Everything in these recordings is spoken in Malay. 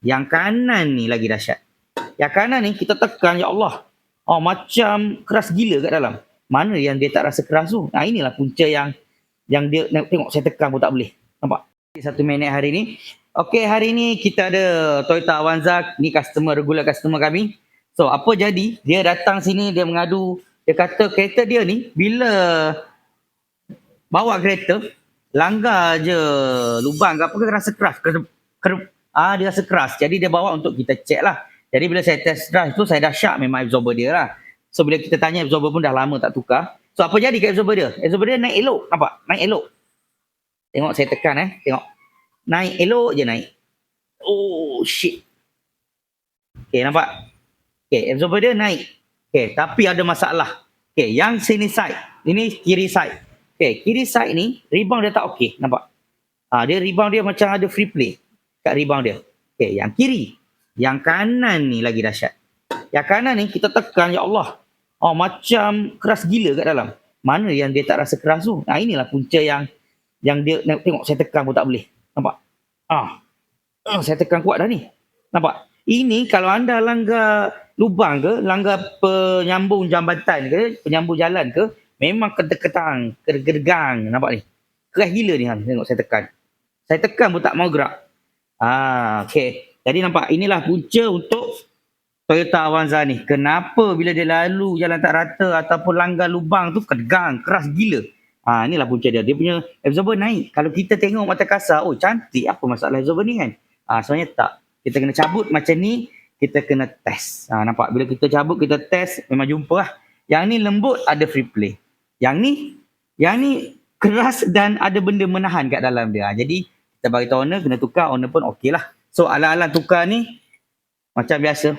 Yang kanan ni lagi dahsyat. Yang kanan ni kita tekan, ya Allah. Oh, macam keras gila kat dalam. Mana yang dia tak rasa keras tu? Nah, inilah punca yang dia tengok saya tekan pun tak boleh. Nampak? 1 minit hari ni. Okey, hari ni kita ada Toyota Avanza. Ni regular customer kami. So, apa jadi? Dia datang sini, dia mengadu. Dia kata kereta dia ni, bila bawa kereta, langgar je lubang ke apa ke rasa keras. Dia rasa keras. Jadi dia bawa untuk kita check lah. Jadi bila saya test drive tu, saya dah syak memang absorber dia lah. So bila kita tanya absorber pun dah lama tak tukar. So apa jadi kat absorber dia? Absorber dia naik elok. Nampak? Naik elok. Tengok saya tekan Tengok. Naik elok je naik. Oh shit. Okay, nampak? Okay, absorber dia naik. Okay, tapi ada masalah. Okay, yang sini side. Ini kiri side. Okay, kiri side ni, rebound dia tak okay. Nampak? Dia rebound dia macam ada free play kat rebound dia. Okay, yang kiri. Yang kanan ni lagi dahsyat. Yang kanan ni kita tekan, ya Allah. Oh, macam keras gila kat dalam. Mana yang dia tak rasa keras tu? Nah, inilah punca yang dia tengok saya tekan pun tak boleh. Nampak? Saya tekan kuat dah ni. Nampak? Ini kalau anda langgar lubang ke, langgar penyambung jambatan ke, penyambung jalan ke, memang ketang, gergang. Nampak ni? Keras gila ni Han. Tengok saya tekan. Saya tekan pun tak mau gerak. Okay. Jadi nampak, inilah punca untuk Toyota Avanza ni. Kenapa bila dia lalu jalan tak rata ataupun langgar lubang tu kegang, keras gila. Inilah punca dia. Dia punya absorber naik. Kalau kita tengok mata kasar, oh cantik, apa masalah absorber ni kan? Sebenarnya tak. Kita kena cabut macam ni, kita kena test. Nampak? Bila kita cabut, kita test, memang jumpa lah. Yang ni lembut, ada free play. Yang ni keras dan ada benda menahan kat dalam dia. Jadi, kita bagi tahu owner, kena tukar, owner pun okey lah. So, alang-alang tukar ni, macam biasa,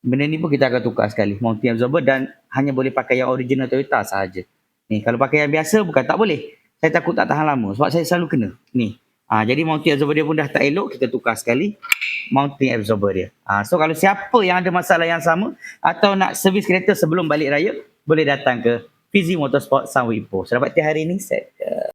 benda ni pun kita akan tukar sekali. Mounting absorber dan hanya boleh pakai yang original Toyota sahaja. Ni, kalau pakai yang biasa, bukan tak boleh. Saya takut tak tahan lama sebab saya selalu kena. Ni. Jadi mounting absorber dia pun dah tak elok, kita tukar sekali mounting absorber dia. So kalau siapa yang ada masalah yang sama atau nak servis kereta sebelum balik raya, boleh datang ke Fizi Motorsport Sunway Ipoh. Selamat hari ini, set.